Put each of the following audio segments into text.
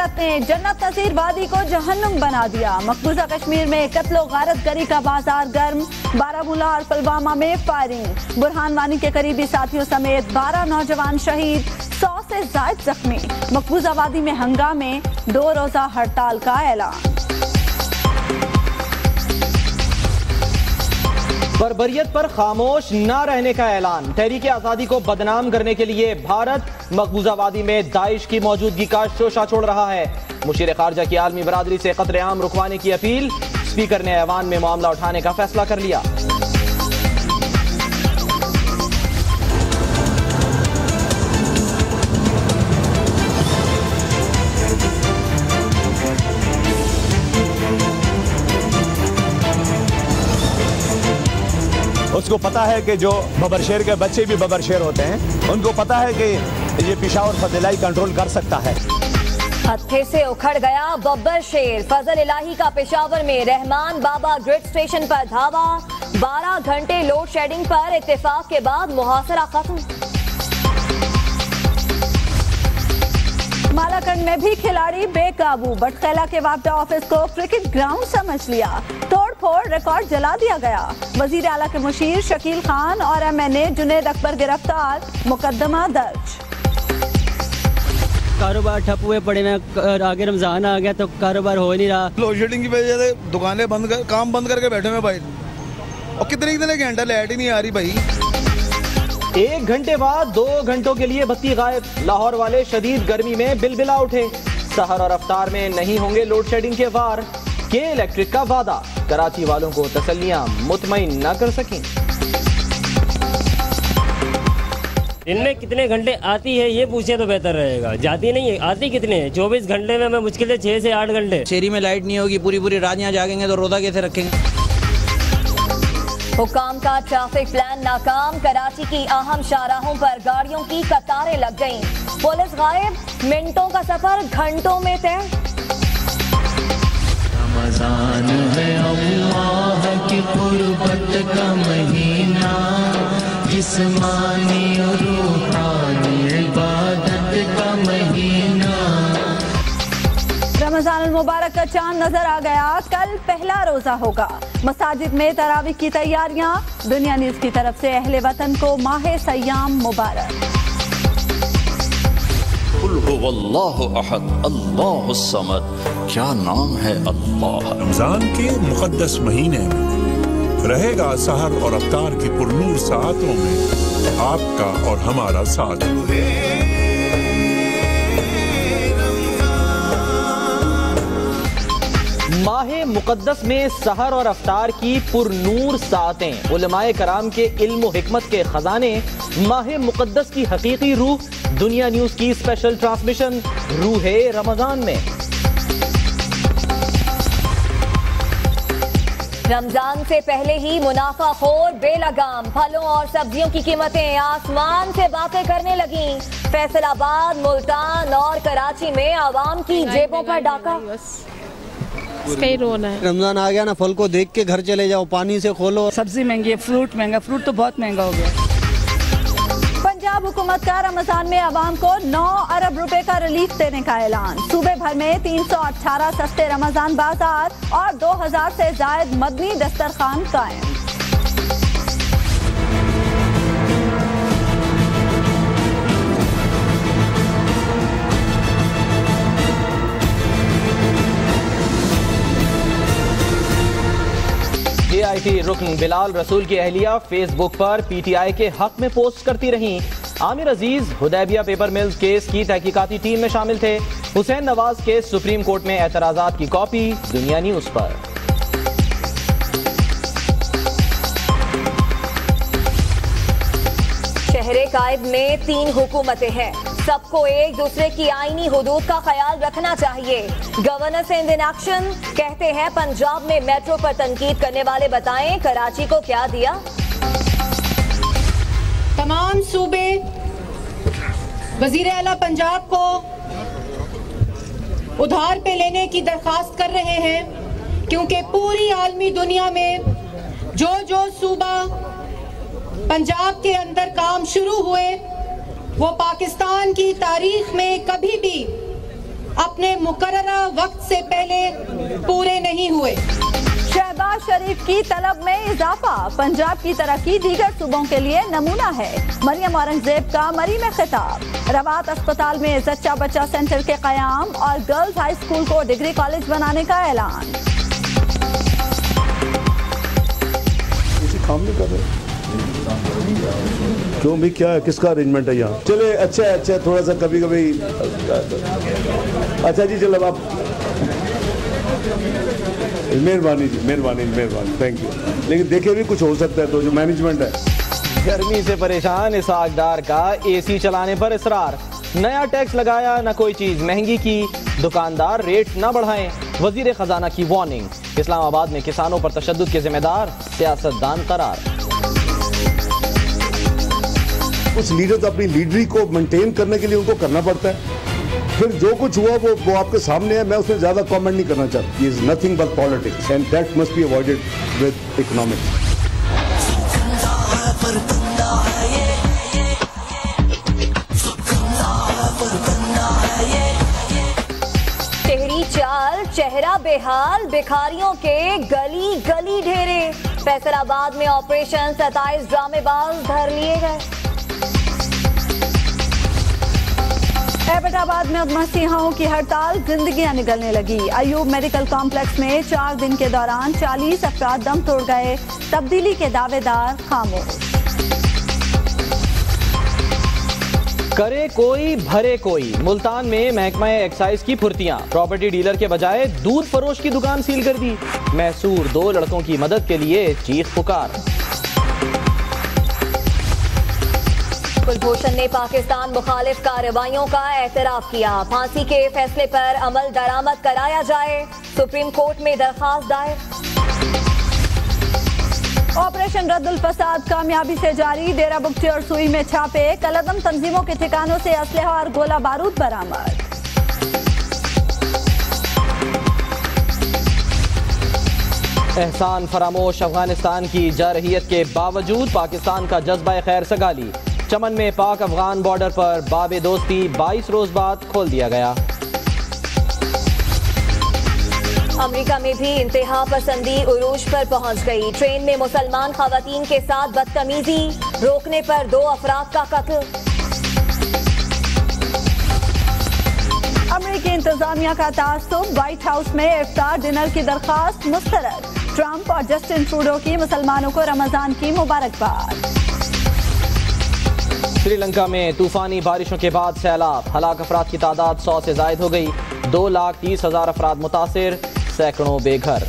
भारत ने जन्नत नज़ीर वादी को जहन्नुम बना दिया। मकबूजा कश्मीर में कत्लो गारतगरी का बाजार गर्म, बारामूला और पुलवामा में फायरिंग। बुरहान वानी के करीबी साथियों समेत 12 नौजवान शहीद, 100 से ज्यादा जख्मी। मकबूजा वादी में हंगामे, 2 रोजा हड़ताल का ऐलान। बर्बरियत पर खामोश न रहने का ऐलान। तहरीक आज़ादी को बदनाम करने के लिए भारत मकबूजा वादी में दाइश की मौजूदगी का शोशा छोड़ रहा है। मुशीर खारजा की आलमी बरादरी से कत्ले-आम रुकवाने की अपील। स्पीकर ने ऐवान में मामला उठाने का फैसला कर लिया। उसको पता है कि जो बबरशेर के बच्चे भी बबरशेर होते हैं, उनको पता है कि ये पेशावर फजलाई कंट्रोल कर सकता है। हत्थे से उखड़ गया बब्बर शेर। फजल इलाही का पेशावर में रहमान बाबा ग्रिड स्टेशन पर धावा। 12 घंटे लोड शेडिंग पर इत्तेफाक के बाद मुहासरा खत्म। मालाकंड में भी खिलाड़ी बेकाबू। बटखैला के वापडा ऑफिस को क्रिकेट ग्राउंड समझ लिया। तोड़-फोड़, रिकॉर्ड जला दिया गया। वजीर आला के मुशीर शकील खान और MNA जुनेद अकबर गिरफ्तार, मुकदमा दर्ज। कारोबार ठप हुए पड़े हैं, आगे रमजान आ गया तो कारोबार हो नहीं रहा। लोड शेडिंग की वजह से दुकानें बंद कर, काम बंद करके बैठे हैं भाई। और कितने घंटे लाइट ही नहीं आ रही भाई। 1 घंटे बाद 2 घंटों के लिए बत्ती गायब। लाहौर वाले शदीद गर्मी में बिलबिला उठे। सहर और अफ्तार में नहीं होंगे लोड शेडिंग के वार। के इलेक्ट्रिक का वादा, कराची वालों को तसल्लियां मुतमईन न कर सकें। इनमें कितने घंटे आती है ये पूछे तो बेहतर रहेगा। जाती नहीं है, आती कितने हैं? 24 घंटे में मैं मुश्किल से 6 से 8 घंटे। शहरी में लाइट नहीं होगी, पूरी रात यहाँ जागेंगे तो रोजा कैसे रखेंगे। हुकाम का ट्रैफिक प्लान नाकाम। कराची की अहम शाहराहों पर गाड़ियों की कतारें लग गईं। पुलिस गायब, मिनटों का सफर घंटों में तय। रमज़ान है अल्लाह की कुर्बत का महीना, जिस्मानी और रूहानी इबादत का महीना। रमजान मुबारक का चांद नजर आ गया। कल पहला रोजा होगा। मसाजिद में तरावी की तैयारियां। दुनिया न्यूज की तरफ से अहले वतन को माह सयाम मुबारक। कुल हुवल्लाहु अहद अल्लाहु समद। क्या नाम है अल्लाह। रमजान के मुकद्दस महीने में रहेगा सहर और अफ्तार की पुरनूर सातों में आपका और हमारा साथ। माह मुकद्दस में सहर और अफ्तार की पुरनूर सातें। उलमाए कराम के इल्म व हिकमत के खजाने। माह मुकद्दस की हकीकी रूह। दुनिया न्यूज की स्पेशल ट्रांसमिशन रूहे रमजान में। रमजान से पहले ही मुनाफाखोर बेलगाम। फलों और सब्जियों की कीमतें आसमान से बातें करने लगी। फैसलाबाद, मुल्तान और कराची में आवाम की जेबों पर डाका। रमजान आ गया ना, फल को देख के घर चले जाओ, पानी से खोलो। सब्जी महंगी है, फ्रूट महंगा, फ्रूट तो बहुत महंगा हो गया। पंजाब हुकूमत का रमजान में आवाम को 9 अरब रुपए का रिलीफ देने का ऐलान। सूबे भर में 318 सस्ते रमजान बाजार और 2000 से जायद मदनी दस्तरखान कायम। JIT रुकन बिलाल रसूल की अहलिया फेसबुक पर PTI के हक में पोस्ट करती रहीं। आमिर अजीज हुदैबिया पेपर मिल्स केस की तहकीकाती टीम में शामिल थे। हुसैन नवाज के सुप्रीम कोर्ट में एतराजात की कॉपी दुनिया न्यूज पर। शहरे कायब में 3 हुकूमतें हैं। सबको एक दूसरे की आईनी हुदूद का ख्याल रखना चाहिए। Governor in action. कहते हैं पंजाब में मेट्रो पर तनकीद करने वाले बताएं कराची को क्या दिया। तमाम सूबे वजीर आला पंजाब को उधार पे लेने की दरखास्त कर रहे हैं, क्योंकि पूरी आलमी दुनिया में जो सूबा पंजाब के अंदर काम शुरू हुए वो पाकिस्तान की तारीख में कभी भी अपने मुकर्ररा वक्त से पहले पूरे नहीं हुए। शहबाज शरीफ की तलब में इजाफा, पंजाब की तरक्की दीगर सूबों के लिए नमूना है। मरियम औरंगजेब का मरी में खिताब। रवात अस्पताल में जच्चा बच्चा सेंटर के कयाम और गर्ल्स हाई स्कूल को डिग्री कॉलेज बनाने का ऐलान। काम नहीं कर रहे क्यों भी, क्या है, किसका अरेंजमेंट है यहाँ? चले अच्छा थोड़ा सा कभी कभी अच्छा जी, चलो आप मेहरबानी जी, मेहरबानी, थैंक यू। लेकिन देखे भी कुछ हो सकता है तो जो मैनेजमेंट है। गर्मी से परेशान इसहाकदार का एसी चलाने पर इसरार। नया टैक्स लगाया, न कोई चीज महंगी की, दुकानदार रेट न बढ़ाएं। वजीर खजाना की वार्निंग। इस्लामाबाद में किसानों पर तशद्दुद के जिम्मेदार सियासतदान करार। कुछ लीडर तो अपनी लीडरी को मेंटेन करने के लिए उनको करना पड़ता है, फिर जो कुछ हुआ वो आपके सामने है। मैं उसमें ज्यादा कमेंट नहीं करना चाहता। Is nothing but politics and that must be avoided with economics. टेढ़ी चाल, चेहरा बेहाल, भिखारियों के गली गली ढेरे। फैसलाबाद में ऑपरेशन 27 ड्रामेबाज धर लिए गए। एबटाबाद में अब मसीहाओं की हड़ताल, जिंदगियां निगलने लगी। अयूब मेडिकल कॉम्प्लेक्स में 4 दिन के दौरान 40 अफराद दम तोड़ गए। तब्दीली के दावेदार खामोश। करे कोई भरे कोई। मुल्तान में महकमा एक्साइज की फुर्तियां। प्रॉपर्टी डीलर के बजाय दूध फरोश की दुकान सील कर दी। मैसूर 2 लड़कों की मदद के लिए चीख पुकार। कुलभूषण ने पाकिस्तान मुखालिफ कार्रवाइयों का एतराफ किया। फांसी के फैसले पर अमल दरामद कराया जाए, सुप्रीम कोर्ट में दरखास्त दायर। ऑपरेशन रद्दुल फसाद कामयाबी से जारी। डेरा बुगटी और सुई में छापे। कलअदम तंजीमों के ठिकानों से असलहा और गोला बारूद बरामद। एहसान फरामोश। अफगानिस्तान की जारहियत के बावजूद पाकिस्तान का जज्बा खैर सगाली। चमन में पाक अफगान बॉर्डर पर बाबे दोस्ती 22 रोज बाद खोल दिया गया। अमेरिका में भी इंतहा पसंदी उरूज पर पहुंच गई। ट्रेन में मुसलमान खवातीन के साथ बदतमीजी, रोकने पर 2 अफराद का कत्ल। अमेरिकी इंतजामिया का तासुब। व्हाइट हाउस में इफ्तार डिनर की दरखास्त मुस्तरद। ट्रंप और जस्टिन ट्रूडो की मुसलमानों को रमजान की मुबारकबाद। श्रीलंका में तूफानी बारिशों के बाद सैलाब। हलाक अफराद की तादाद 100 से जायद हो गई। 2,30,000 अफराद मुतासिर, सैकड़ों बेघर।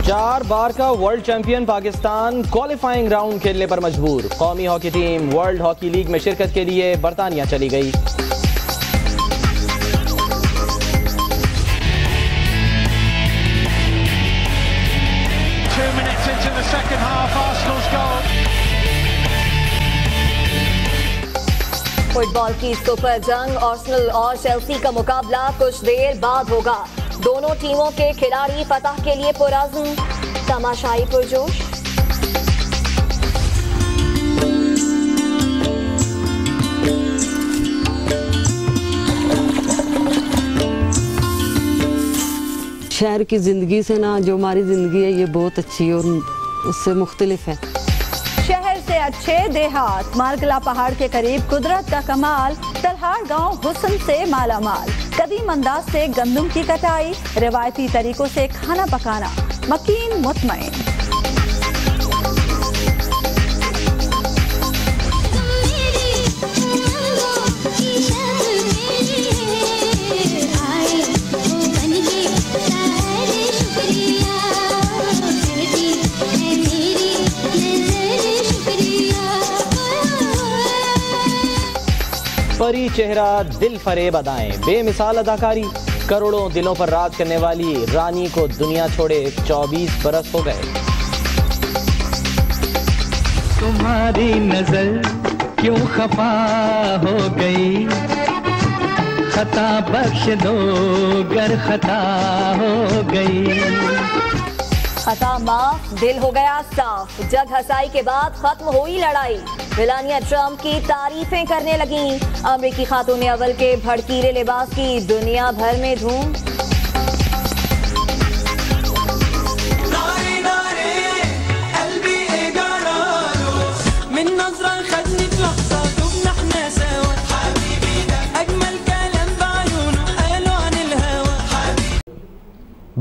4 बार का world champion Pakistan qualifying round खेलने पर मजबूर। कौमी hockey team world hockey league में शिरकत के लिए बरतानिया चली गई। फुटबॉल की सुपर जंग आर्सेनल और चेल्सी का मुकाबला कुछ देर बाद होगा। दोनों टीमों के खिलाड़ी फतह के लिए पुरअज़्म, तमाशाई पुरजोश। शहर की ज़िंदगी से ना जो हमारी ज़िंदगी है ये बहुत अच्छी और उससे मुख्तलिफ है। शहर से अच्छे देहात। मारगला पहाड़ के करीब कुदरत का कमाल। तलहार गांव हुस्न से मालामाल। कदीम अंदाज से गंदम की कटाई। रिवायती तरीकों से खाना पकाना। मकीन मुतमईन। परी चेहरा, दिल फरेब अदाएं, बेमिसाल अदाकारी। करोड़ों दिलों पर राज करने वाली रानी को दुनिया छोड़े 24 बरस हो गए। तुम्हारी नजर क्यों खफा हो गई, खता बख्श दो गर खता हो गई। खता माफ, दिल हो गया साफ। जग हसाई के बाद खत्म हुई लड़ाई। मेलानिया ट्रंप की तारीफें करने लगी। अमेरिकी खातून अव्वल के भड़कीले लिबास की दुनिया भर में धूम।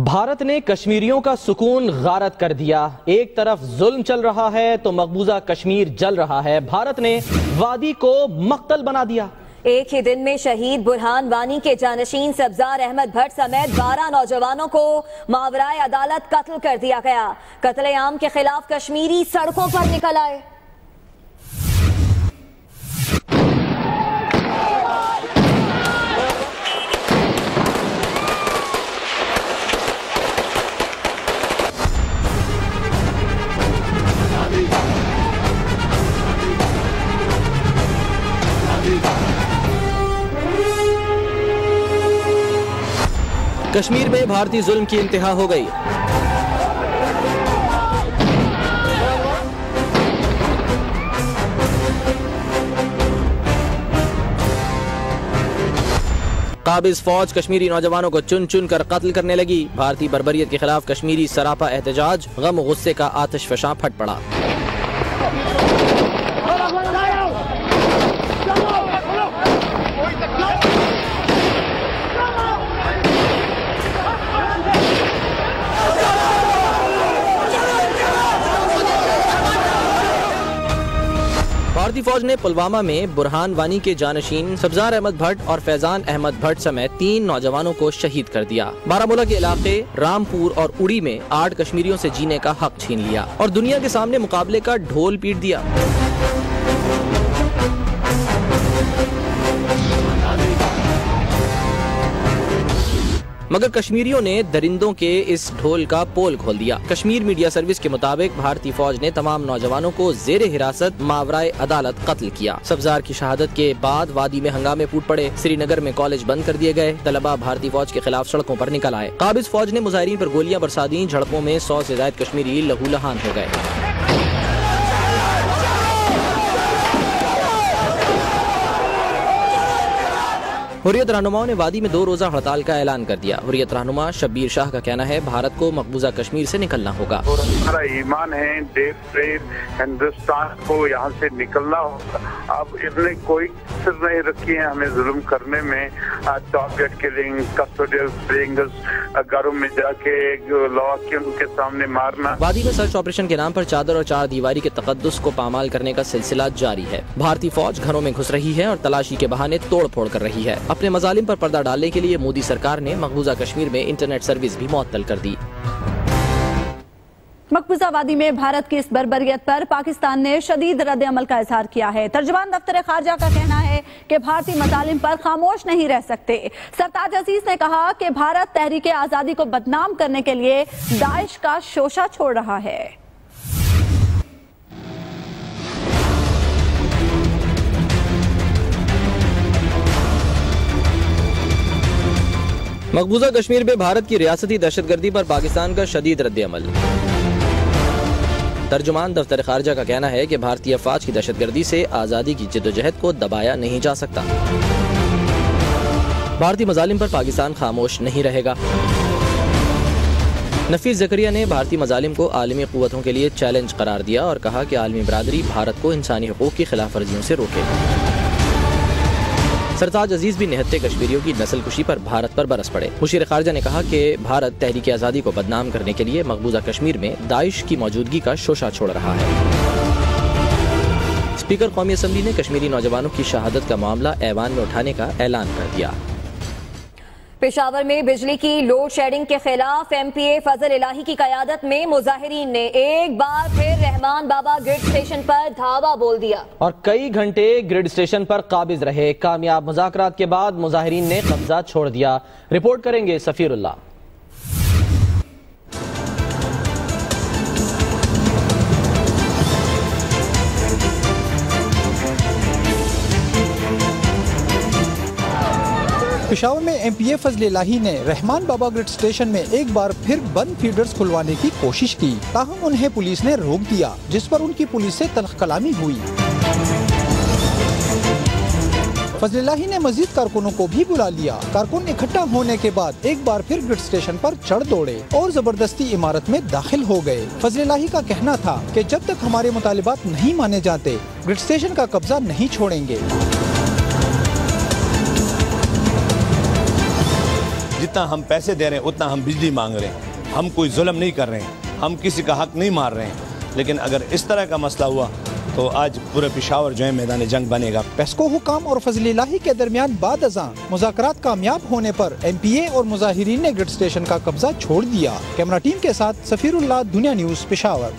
भारत ने कश्मीरियों का सुकून गारत कर दिया। एक तरफ जुल्म चल रहा है तो मकबूजा कश्मीर जल रहा है। भारत ने वादी को मक्तल बना दिया। एक ही दिन में शहीद बुरहान वानी के जानशीन सब्जार अहमद भट्ट समेत 12 नौजवानों को मावराए अदालत कत्ल कर दिया गया। कत्लेआम के खिलाफ कश्मीरी सड़कों पर निकल आए। कश्मीर में भारतीय जुल्म की इंतहा हो गई। काबिज फौज कश्मीरी नौजवानों को चुन चुन कर कत्ल करने लगी। भारतीय बर्बरियत के खिलाफ कश्मीरी सरापा एहतजाज, गम गुस्से का आतिश फशां फट पड़ा। भारतीय फौज ने पुलवामा में बुरहान वानी के जानशीन सब्जार अहमद भट्ट और फैजान अहमद भट्ट समेत 3 नौजवानों को शहीद कर दिया। बारामूला के इलाके रामपुर और उड़ी में 8 कश्मीरियों से जीने का हक छीन लिया और दुनिया के सामने मुकाबले का ढोल पीट दिया। मगर कश्मीरियों ने दरिंदों के इस ढोल का पोल खोल दिया। कश्मीर मीडिया सर्विस के मुताबिक भारतीय फौज ने तमाम नौजवानों को जेरे हिरासत मावराए अदालत कत्ल किया। सब्जार की शहादत के बाद वादी में हंगामे फूट पड़े। श्रीनगर में कॉलेज बंद कर दिए गए। तलबा भारतीय फौज के खिलाफ सड़कों पर निकल आए। काबिज फौज ने मुजाहिरीन पर गोलियां बरसा दी। झड़पों में 100 से ज्यादा कश्मीरी लहूलुहान हो गए। हुर्रियत रहनुमाओं ने वादी में 2 रोजा हड़ताल का ऐलान कर दिया। हुर्रियत रहनुमा शब्बीर शाह का कहना है भारत को मकबूजा कश्मीर से निकलना होगा। हमारा ईमान है हिंदुस्तान को यहाँ से निकलना होगा। अब इन्होंने कोई कसर नहीं रखी है हमें जुल्म करने में। टारगेट किलिंग, कस्टोडियल किलिंग्स, घरों में जाके लॉकियों के सामने मारना। वादी में सर्च ऑपरेशन के नाम पर चादर और 4 दीवारी के तकद्दुस को पामाल करने का सिलसिला जारी है। भारतीय फौज घरों में घुस रही है और तलाशी के बहाने तोड़ फोड़ कर रही है। अपने मजालिम पर पर्दा डालने के लिए मोदी सरकार ने मकबूजा कश्मीर में इंटरनेट सर्विस भी मुअत्तल कर दी। मकबूजा वादी में भारत की इस बर्बरियत पर पाकिस्तान ने शदीद रद्द-ए-अमल का इजहार किया है। तर्जुमान दफ्तर खारजा का कहना है कि भारतीय मसालिम पर खामोश नहीं रह सकते। सरताज अजीज ने कहा कि भारत तहरीक आजादी को बदनाम करने के लिए दाइश का शोशा छोड़ रहा है। मकबूजा कश्मीर में भारत की रियासती दहशतगर्दी पर पाकिस्तान का शदीद रद्द-ए-अमल। तर्जुमान दफ्तर खारजा का कहना है कि भारतीय अफवाज की दहशतगर्दी से आज़ादी की जिद्दोजहद को दबाया नहीं जा सकता। भारतीय मजालिम पर पाकिस्तान खामोश नहीं रहेगा। नफीस ज़करिया ने भारतीय मजालिम को आलमी क़ुव्वतों के लिए चैलेंज करार दिया और कहा कि आलमी बरादरी भारत को इंसानी हुकूक की खिलाफ वर्जियों से रोके। सरताज अजीज भी निहत्ते कश्मीरियों की नस्लकुशी पर भारत पर बरस पड़े। मुशीर खारजा ने कहा कि भारत तहरीक आज़ादी को बदनाम करने के लिए मकबूजा कश्मीर में दाइश की मौजूदगी का शोशा छोड़ रहा है। स्पीकर कौमी असम्बली ने कश्मीरी नौजवानों की शहादत का मामला ऐवान में उठाने का ऐलान कर दिया। पेशावर में बिजली की लोड शेडिंग के खिलाफ MPA फजल इलाही की क़यादत में मुजाहिरीन ने एक बार फिर रहमान बाबा ग्रिड स्टेशन पर धावा बोल दिया और कई घंटे ग्रिड स्टेशन पर काबिज रहे। कामयाब मुज़ाकरात के बाद मुजाहिरीन ने कब्जा छोड़ दिया। रिपोर्ट करेंगे सफीरुल्लाह। पेशावर में MPA फजल इलाही ने रहमान बाबा ग्रिड स्टेशन में एक बार फिर बंद फीडर्स खुलवाने की कोशिश की, ताहम उन्हें पुलिस ने रोक दिया, जिस पर उनकी पुलिस से तल्ख कलामी हुई। फजल इलाही ने मजीद कारकुनों को भी बुला लिया। कारकुन इकट्ठा होने के बाद एक बार फिर ग्रिड स्टेशन पर चढ़ दौड़े और जबरदस्ती इमारत में दाखिल हो गए। फजल इलाही का कहना था कि जब तक हमारे मुतालिबात नहीं माने जाते ग्रिड स्टेशन का कब्जा नहीं छोड़ेंगे। जितना हम पैसे दे रहे हैं उतना हम बिजली मांग रहे हैं। हम कोई जुल्म नहीं कर रहे हैं, हम किसी का हक नहीं मार रहे हैं, लेकिन अगर इस तरह का मसला हुआ तो आज पूरे पेशावर जो है मैदान जंग बनेगा। पेस्को हुकाम और फजल इलाही के दरमियान बाद अज़ां मुज़ाकरात कामयाब होने पर MPA और मुज़ाहिरीन ने ग्रिड स्टेशन का कब्जा छोड़ दिया। कैमरा टीम के साथ सफीरुल्लाह, दुनिया न्यूज़, पेशावर।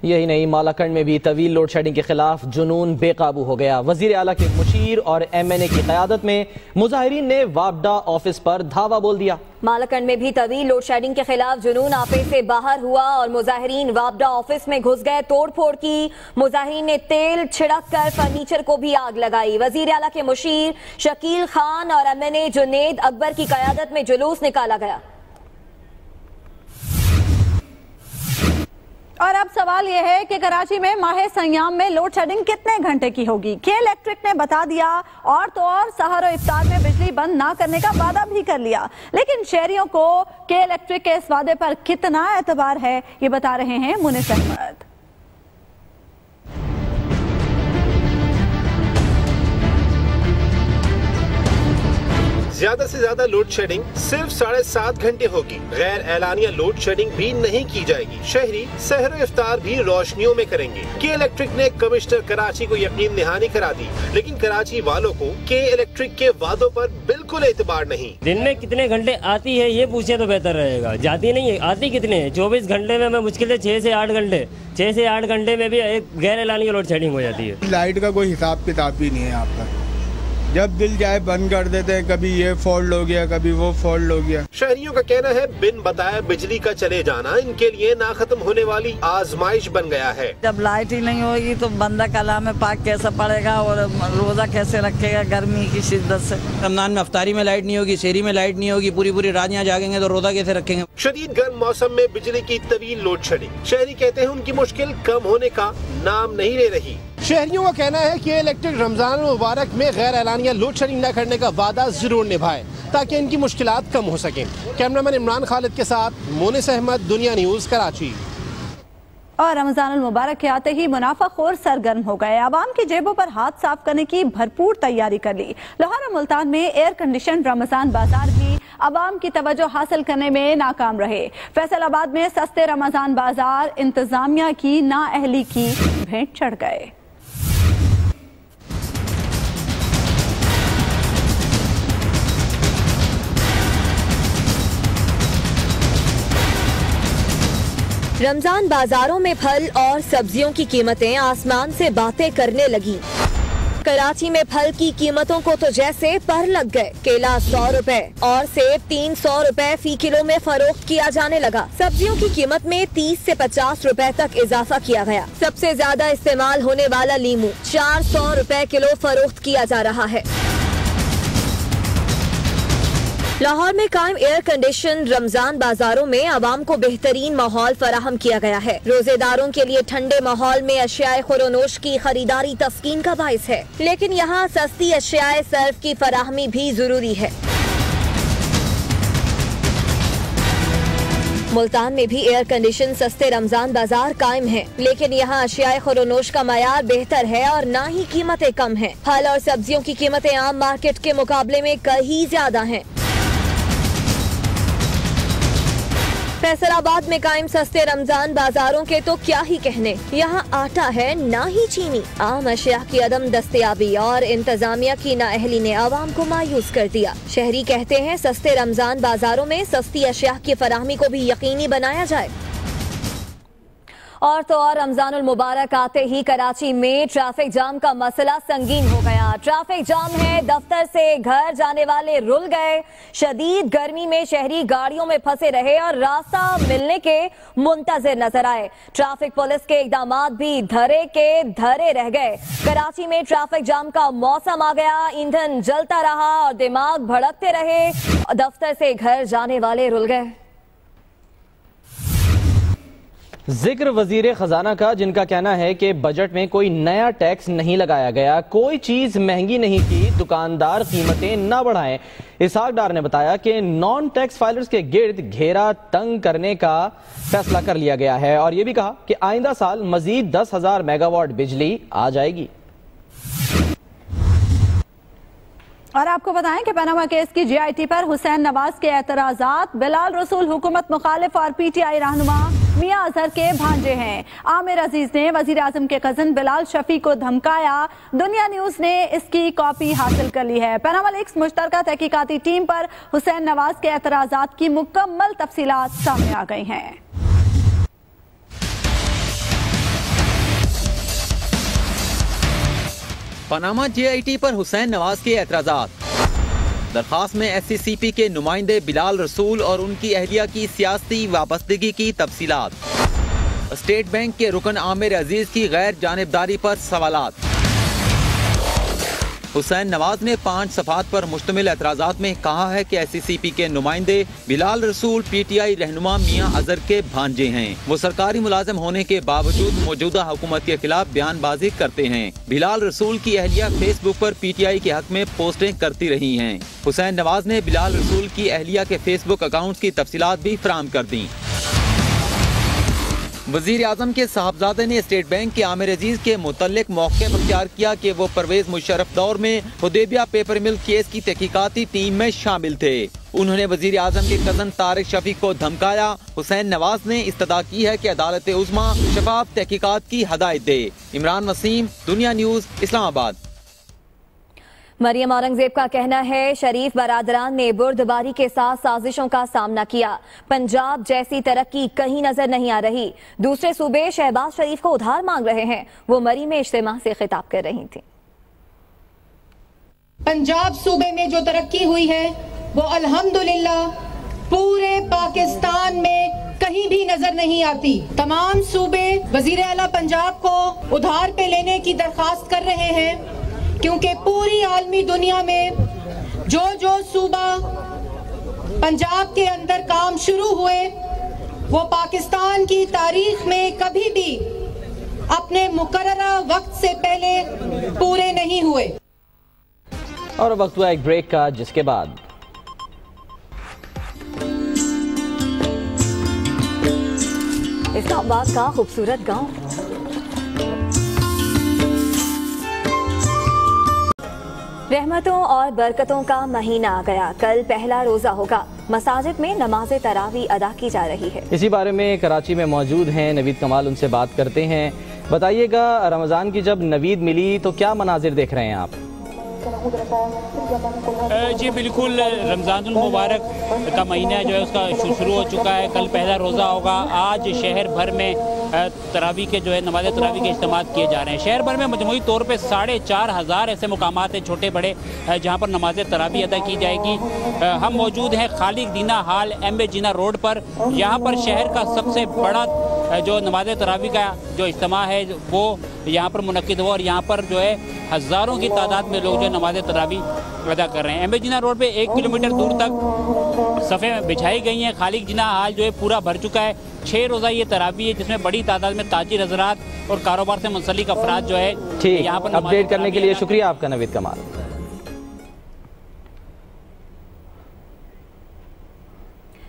यही नहीं, मालाकंड में भी तवील लोड शेडिंग के खिलाफ जुनून बेकाबू हो गया। वजीर आला के मुशीर और MNA की क़यादत में मुजाहिरीन ने वापडा ऑफिस पर धावा बोल दिया। मालाकंड में भी तवील लोड शेडिंग के खिलाफ जुनून आपे से बाहर हुआ और मुजाहिरीन वापडा ऑफिस में घुस गए, तोड़ फोड़ की। मुजाहिरीन ने तेल छिड़क कर फर्नीचर को भी आग लगाई। वजीर आला के मुशीर शकील खान और MNA जुनेद अकबर की क़यादत में जुलूस निकाला गया। और अब सवाल यह है कि कराची में माह सयाम में लोड शेडिंग कितने घंटे की होगी। के इलेक्ट्रिक ने बता दिया और तो और सहर और इफ्तार में बिजली बंद ना करने का वादा भी कर लिया, लेकिन शहरियों को के इलेक्ट्रिक के इस वादे पर कितना एतबार है ये बता रहे हैं मुनीस अहमद। ज्यादा से ज्यादा लोड शेडिंग सिर्फ 7.5 घंटे होगी। गैर एलानिया लोड शेडिंग भी नहीं की जाएगी। शहरी सहर इफ्तार भी रोशनियों में करेंगे। के इलेक्ट्रिक ने कमिश्नर कराची को यकीन दहानी करा दी, लेकिन कराची वालों को के इलेक्ट्रिक के वादों पर बिल्कुल एतबार नहीं। दिन में कितने घंटे आती है ये पूछे तो बेहतर रहेगा। जाती नहीं है, आती कितने? 24 घंटे में मैं मुश्किल से 6 से 8 घंटे 6 से 8 घंटे में भी एक गैर एलानिया लोड शेडिंग हो जाती है। लाइट का कोई हिसाब किताब भी नहीं है यहाँ पर। जब दिल जाए बंद कर देते हैं, कभी ये फॉल्ट हो गया, कभी वो फॉल्ट हो गया। शहरियों का कहना है बिन बताए बिजली का चले जाना इनके लिए ना खत्म होने वाली आजमाइश बन गया है। जब लाइट ही नहीं होगी तो बंदा कला में पाक कैसे पड़ेगा और रोजा कैसे रखेगा गर्मी की शिद्दत से। रमजान में अफ्तारी में लाइट नहीं होगी, शहरी में लाइट नहीं होगी, पूरी पूरी रात यहाँ जागेंगे तो रोजा कैसे रखेंगे। शदीद गर्म मौसम में बिजली की तवील लोड शेडिंग, शहरी कहते हैं उनकी मुश्किल कम होने का नाम नहीं ले रही। शहरियों का कहना है कि इलेक्ट्रिक रमजान मुबारक में गैर एलानिया लोड शेडिंग न करने का वादा जरूर निभाए ताकि इनकी मुश्किलात कम हो सकें। कैमरामैन इमरान खालिद के साथ मुनीस अहमद, दुनिया न्यूज़, कराची। और रमजान मुबारक के आते ही मुनाफाखोर सरगर्म हो गए। आवाम की जेबों पर हाथ साफ करने की भरपूर तैयारी कर ली। लाहौर और मुल्तान में एयर कंडीशन रमजान बाजार भी आवाम की तवज्जो हासिल करने में नाकाम रहे। फैसलाबाद में सस्ते रमजान बाजार इंतजामिया की नाअहली की भेंट चढ़ गए। रमजान बाजारों में फल और सब्जियों की कीमतें आसमान से बातें करने लगी। कराची में फल की कीमतों को तो जैसे पर लग गए। केला 100 रुपए और सेब 300 रुपए फी किलो में फरोख्त किया जाने लगा। सब्जियों की कीमत में 30 से 50 रुपए तक इजाफा किया गया। सबसे ज्यादा इस्तेमाल होने वाला लीमू 400 रुपए किलो फरोख्त किया जा रहा है। लाहौर में कायम एयर कंडीशन रमजान बाजारों में आवाम को बेहतरीन माहौल फराहम किया गया है। रोजेदारों के लिए ठंडे माहौल में अशियाए खुरोनोश की खरीदारी तस्कीन का बाइस है, लेकिन यहाँ सस्ती अशियाए सर्फ की फराहमी भी जरूरी है। मुल्तान में भी एयर कंडीशन सस्ते रमजान बाजार कायम है, लेकिन यहाँ अशियाए खुरोनोश का मयार बेहतर है और न ही कीमतें कम हैं। फल और सब्जियों की कीमतें आम मार्केट के मुकाबले में कहीं ज्यादा हैं। फैसलाबाद में कायम सस्ते रमजान बाजारों के तो क्या ही कहने। यहाँ आटा है ना ही चीनी। आम अशिया की अदम दस्तयाबी और इंतजामिया की नाअहली ने आवाम को मायूस कर दिया। शहरी कहते हैं सस्ते रमजान बाजारों में सस्ती अशिया की फराहमी को भी यकीनी बनाया जाए। और तो और रमजानुल मुबारक आते ही कराची में ट्रैफिक जाम का मसला संगीन हो गया। ट्रैफिक जाम है, दफ्तर से घर जाने वाले रुल गए। शदीद गर्मी में शहरी गाड़ियों में फंसे रहे और रास्ता मिलने के मुंतजिर नजर आए। ट्रैफिक पुलिस के इकदामात भी धरे के धरे रह गए। कराची में ट्रैफिक जाम का मौसम आ गया, ईंधन जलता रहा और दिमाग भड़कते रहे। दफ्तर से घर जाने वाले रुल गए। जिक्र वजीर खजाना का, जिनका कहना है कि बजट में कोई नया टैक्स नहीं लगाया गया, कोई चीज महंगी नहीं की, दुकानदार कीमतें न बढ़ाएं। इसहाक डार ने बताया कि नॉन टैक्स फाइलर्स के गिर्द घेरा तंग करने का फैसला कर लिया गया है और यह भी कहा कि आइंदा साल मजीद 10,000 मेगावाट बिजली आ जाएगी। और आपको बताएं कि पनामा केस की GIT पर हुसैन नवाज के एतराजात, बिलाल रसूल हुकूमत मुखालिफ और PTI रहनुमा मियां अजहर के भांजे हैं। आमिर अजीज ने वजीर आजम के कजन बिलाल शफी को धमकाया। दुनिया न्यूज ने इसकी कॉपी हासिल कर ली है। पनामा लीक्स मुश्तरका तहकीकाती टीम पर हुसैन नवाज के एतराजात की मुकम्मल तफसीलात सामने आ गई हैं। पनामा GIT पर हुसैन नवाज के एतराजात। दरखास्त में SCCP के नुमाइंदे बिलाल रसूल और उनकी अहलिया की सियासी वाबस्तगी की तफसीलात। स्टेट बैंक के रुकन आमिर अजीज की गैर जानिबदारी पर सवालात। हुसैन नवाज ने 5 सफ़ात पर मुश्तमिल एतराज़ात में कहा है कि SCCP के नुमाइंदे बिलाल रसूल PTI रहनुमा मियां अजहर के भांजे हैं। वो सरकारी मुलाजिम होने के बावजूद मौजूदा हुकूमत के खिलाफ बयानबाजी करते हैं। बिलाल रसूल की अहलिया फेसबुक पर PTI के हक में पोस्टें करती रही हैं। हुसैन नवाज ने बिलाल रसूल की अहलिया के फेसबुक अकाउंट की तफसीलात भी फराहम कर दी। वजीर आजम के साहबजादे ने स्टेट बैंक के आमिर अजीज के मुतल्लिक मौक़िफ़ इख्तियार किया कि वो परवेज मुशर्रफ दौर में हुदैबिया पेपर मिल केस की तहकीकाती टीम में शामिल थे। उन्होंने वजीर आजम के कजन तारिक शफी को धमकाया। हुसैन नवाज ने इस्तदा की है कि अदालत उज़्मा शफाफ तहकीकात की हदायत दे। इमरान वसीम, दुनिया न्यूज़, इस्लामाबाद। मरियम औरंगजेब का कहना है शरीफ बरादरान ने बुर्दबारी के साथ साजिशों का सामना किया। पंजाब जैसी तरक्की कहीं नजर नहीं आ रही। दूसरे सूबे शहबाज शरीफ को उधार मांग रहे हैं। वो मरी में इज्तिमा से खिताब कर रही थी। पंजाब सूबे में जो तरक्की हुई है वो अल्हम्दुलिल्लाह पूरे पाकिस्तान में कहीं भी नजर नहीं आती। तमाम सूबे वजीर आला पंजाब को उधार पे लेने की दरखास्त कर रहे हैं क्योंकि पूरी आलमी दुनिया में जो जो सूबा पंजाब के अंदर काम शुरू हुए वो पाकिस्तान की तारीख में कभी भी अपने मुकर्ररा वक्त से पहले पूरे नहीं हुए। और वक्त हुआ एक ब्रेक का, जिसके बाद इस्लामाबाद का खूबसूरत गांव। रहमतों और बरकतों का महीना आ गया। कल पहला रोजा होगा। मसाजिद में नमाज तरावी अदा की जा रही है। इसी बारे में कराची में मौजूद हैं नवीद कमाल, उनसे बात करते हैं। बताइएगा, रमज़ान की जब नवीद मिली तो क्या मनाजिर देख रहे हैं आप? जी बिल्कुल, रमज़ानुल मुबारक का महीना जो है उसका शुरू हो चुका है। कल पहला रोज़ा होगा। आज शहर भर में तरावी के जो है नमाज तरावी के इज्तिमात किए जा रहे हैं। शहर भर में मजमूई तौर पे 4,500 ऐसे मुकामात हैं छोटे बड़े जहाँ पर नमाज तरावी अदा की जाएगी। हम मौजूद हैं खालिक दीना हाल MA जिना रोड पर। यहाँ पर शहर का सबसे बड़ा जो नमाज तरावी का जो इज्तिमा है वो यहाँ पर मुनक्किद हुआ और यहाँ पर जो है हज़ारों की तादाद में लोग जो है नमाज तरावी अदा कर रहे हैं। MA जिना रोड पे 1 किलोमीटर दूर तक सफ़े बिछाई गई हैं। खालिक जिना हाल जो है पूरा भर चुका है। 6 रोज़ा ये तरावी है जिसमें बड़ी तादाद में ताजिर हज़रात और कारोबार से मुंसलिक अफराद जो है यहाँ पर अपडेट करने के लिए शुक्रिया आपका नवीद कमाल।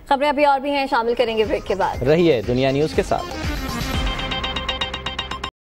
खबरें अभी और भी हैं, शामिल करेंगे ब्रेक के बाद। रहिए दुनिया न्यूज़ के साथ।